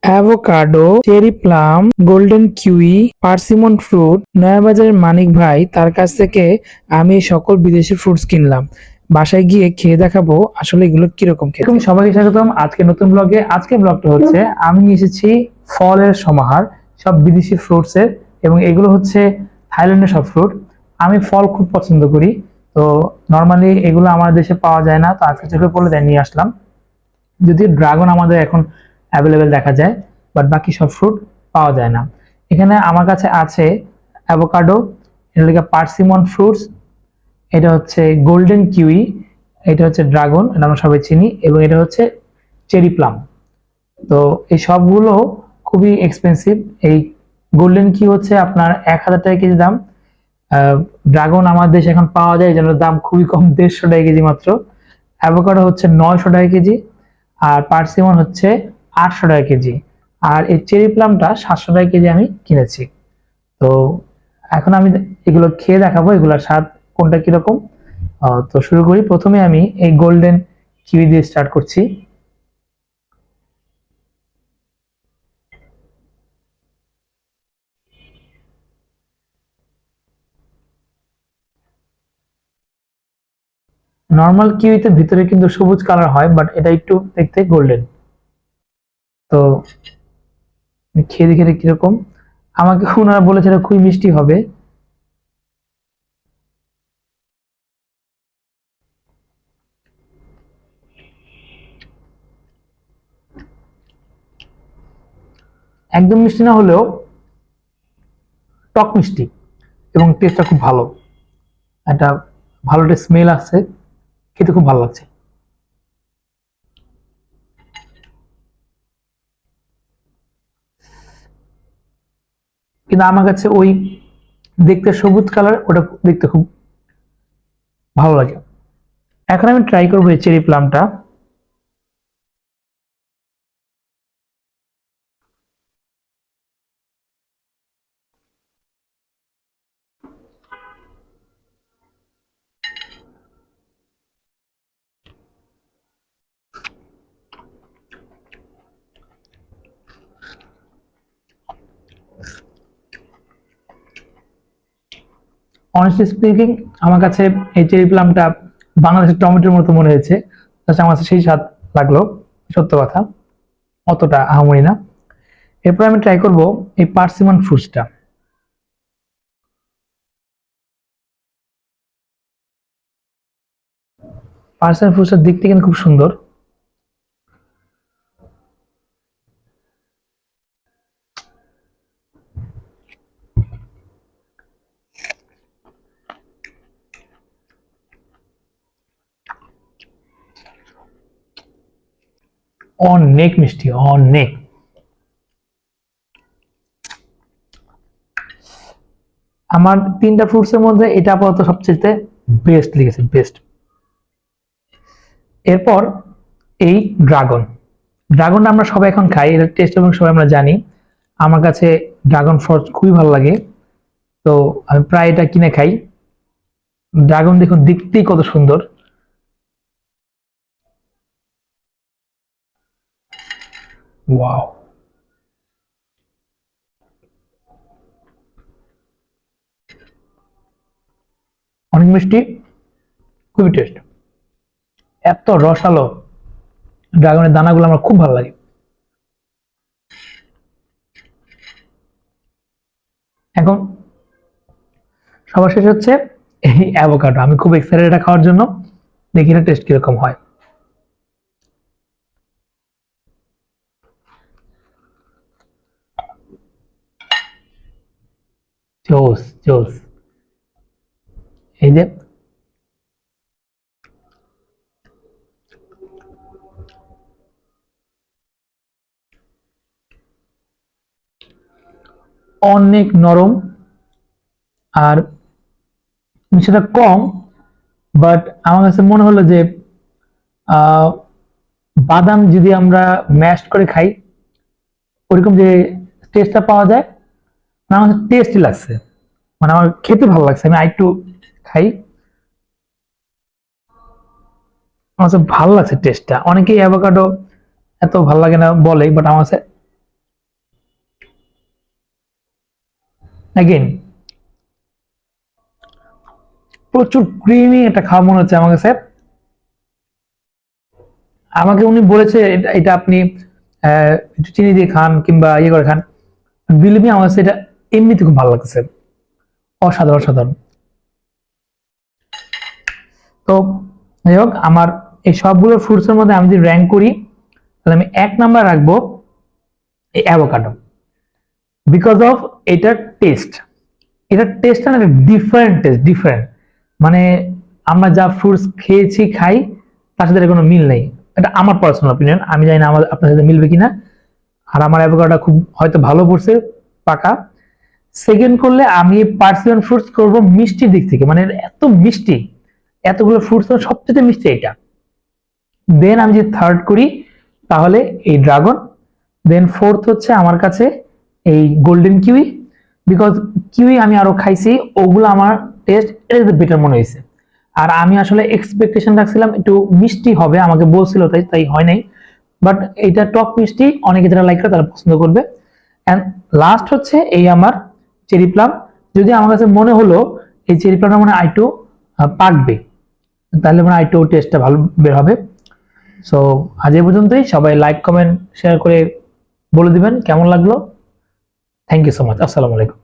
Avocado, cherry plum, golden kiwi, persimmon fruit. নয়াবাজারের মানিক ভাই তার কাছ থেকে আমি এই সকল বিদেশি ফ্রুটস কিনলাম। বাসায় গিয়ে খেয়ে দেখাবো আসলে এগুলো কিরকম খেতে। সবাইকে স্বাগতম আজকে নতুন ব্লগে। আজকে ব্লগটা হচ্ছে আমি নিয়ে এসেছি ফলের সমাহার, সব বিদেশি ফ্রুটস এর, এবং এগুলো হচ্ছে থাইল্যান্ডের সব ফ্রুট। আমি ফল খুব পছন্দ করি, তো নর্মালি এগুলো আমার দেশে পাওয়া যায় না, তো আজকে চোখে পড়লে তাই নিয়ে আসলাম। যদিও ড্রাগন আমাদের এখন অ্যাভেলেবেল দেখা যায়, বাট বাকি সব ফ্রুট পাওয়া যায় না। এখানে আমার কাছে আছে অ্যাভোকাডো, এটা লেখা পার্সিমন ফ্রুটস, এটা হচ্ছে গোল্ডেন কিউই, এটা হচ্ছে ড্রাগন, এটা আমরা সবাই চিনি, এবং এটা হচ্ছে চেরি প্লাম। তো এই সবগুলো খুবই এক্সপেন্সিভ। এই গোল্ডেন কিউ হচ্ছে আপনার 1,000 টাকা কেজি দাম। ড্রাগন আমাদের দেশে এখন পাওয়া যায়, যেন দাম খুবই কম, 150 টাকা কেজি মাত্র। অ্যাভোকাডো হচ্ছে 900 টাকা কেজি, আর পার্সিমন হচ্ছে 800 টাকা কেজি, আর এই চেরি প্লামটা 700 টাকা কেজি আমি কিনেছি। তো এখন আমি এগুলো খেয়ে দেখাবো এগুলোর স্বাদ কোনটা কিরকম। তো শুরু করি। প্রথমে আমি এই গোল্ডেন কিউই দিয়ে স্টার্ট করছি। নর্মাল কিউইতে ভিতরে কিন্তু সবুজ কালার হয়, বাট এটা একটু দেখতে গোল্ডেন। তো খেয়ে দেখে এটা কিরকম। আমাকে ওনারা বলেছে এটা খুবই মিষ্টি হবে। একদম মিষ্টি না হলেও টক মিষ্টি, এবং টেস্টটা খুব ভালো। একটা ভালো একটা স্মেল আছে, খেতে খুব ভালো লাগছে। কিন্তু আমার কাছে ওই দেখতে সবুজ কালার, ওটা দেখতে খুব ভালো লাগে। এখন আমি ট্রাই করবো এই চেরি প্লামটা। অনেস্টলি স্পিকিং, আমার কাছে এই চেরি প্লামটা বাংলাদেশের টমেটোর মতো মনে হয়েছে। আমার কাছে সেই স্বাদ লাগলো, সত্য কথা। অতটা আহামরি না। এরপর আমি ট্রাই করব এই পার্সিমন ফ্রুটসটা। পার্সিমন ফ্রুটসটা দেখতে কিন্তু খুব সুন্দর। অনেক মিষ্টি, অনেক। আমার 3টা ফ্রুটসের মধ্যে এটা আপাতত সবচেয়ে বেস্ট লেগেছে, বেস্ট। এরপর এই ড্রাগন। ড্রাগনটা আমরা সবাই এখন খাই, এর টেস্ট এবং সবাই আমরা জানি। আমার কাছে ড্রাগন ফ্রুট খুবই ভালো লাগে, তো আমি প্রায় এটা কিনে খাই। ড্রাগন দেখুন দেখতেই কত সুন্দর। ওয়াও, অনেক মিষ্টি, খুবই টেস্ট। এত রসালো ড্রাগনের দানাগুলো আমার খুব ভালো লাগে। এখন সবার শেষ হচ্ছে এই অ্যাভোকাডো। আমি খুব এক্সাইটেড এটা খাওয়ার জন্য, দেখি এটা টেস্ট কিরকম হয়। জোস জোস। এই যে অনেক নরম, আর সেটা কম, বাট আমার কাছে মনে হলো যে আহ, বাদাম যদি আমরা ম্যাশ করে খাই, ওরকম যে টেস্টটা পাওয়া যায়, মানে আমার টেস্টি লাগছে, মানে আমার খেতে ভালো লাগছে। আমি আরেকটু খাই। আমার কাছে ভালো লাগছে টেস্টটা। অনেকেই অ্যাভোকাডো এত ভালো লাগে না বলে, বাট আমার কাছে অ্যাগেন প্রচুর ক্রিমি একটা খাওয়া মনে হচ্ছে আমার কাছে। আমাকে উনি বলেছে এটা আপনি একটু চিনি দিয়ে খান কিংবা ইয়ে করে খান, বিলিভ মি আমার কাছে এটা এমনিতে খুব ভালো লাগছে, অসাধারণ অসাধারণ। তো যাই হোক, আমার এই সবগুলো ফ্রুটস এর মধ্যে আমি যদি র্যাঙ্ক করি তাহলে আমি 1 নাম্বার রাখবো এই অ্যাভোকাডো, বিকজ অফ এটার টেস্ট। এটার টেস্টটা না ডিফারেন্ট টেস্ট, ডিফারেন্ট। মানে আমরা যা ফ্রুটস খেয়েছি খাই তার সাথে কোনো মিল নেই। এটা আমার পার্সোনাল অপিনিয়ন, আমি জানি না আমার আপনার সাথে মিলবে কিনা। আর আমার অ্যাভোকাডোটা খুব হয়তো ভালো পড়ছে পাকা। সেকেন্ড করলে আমি পার্সিমন ফ্রুটস করব মিষ্টির দিক থেকে, মানে এত মিষ্টি, এতগুলো ফ্রুটস সবচেয়ে মিষ্টি এটা। দেন আমি যদি থার্ড করি তাহলে এই ড্রাগন। দেন ফোর্থ হচ্ছে আমার কাছে এই গোল্ডেন কিউই, বিকজ কিউই আমি আরো খাইছি, ওগুলো আমার টেস্ট এটা বেটার মনে হয়েছে। আর আমি আসলে এক্সপেকটেশন রাখছিলাম একটু মিষ্টি হবে, আমাকে বলছিল তাই তাই হয় নাই। বাট এটা টক মিষ্টি, অনেকে যারা লাইক করে তারা পছন্দ করবে। এন্ড লাস্ট হচ্ছে এই আমার চেরি প্লাম। যদি আমার কাছে মনে হলো এই চেরি প্লামটা মানে আইটু পাকবে, তাহলে মানে আইটু টেস্টটা ভালো বের হবে। সো আজ এই পর্যন্তই। সবাই লাইক কমেন্ট শেয়ার করে বলে দিবেন কেমন লাগলো। Thank you so much. আসসালামু আলাইকুম।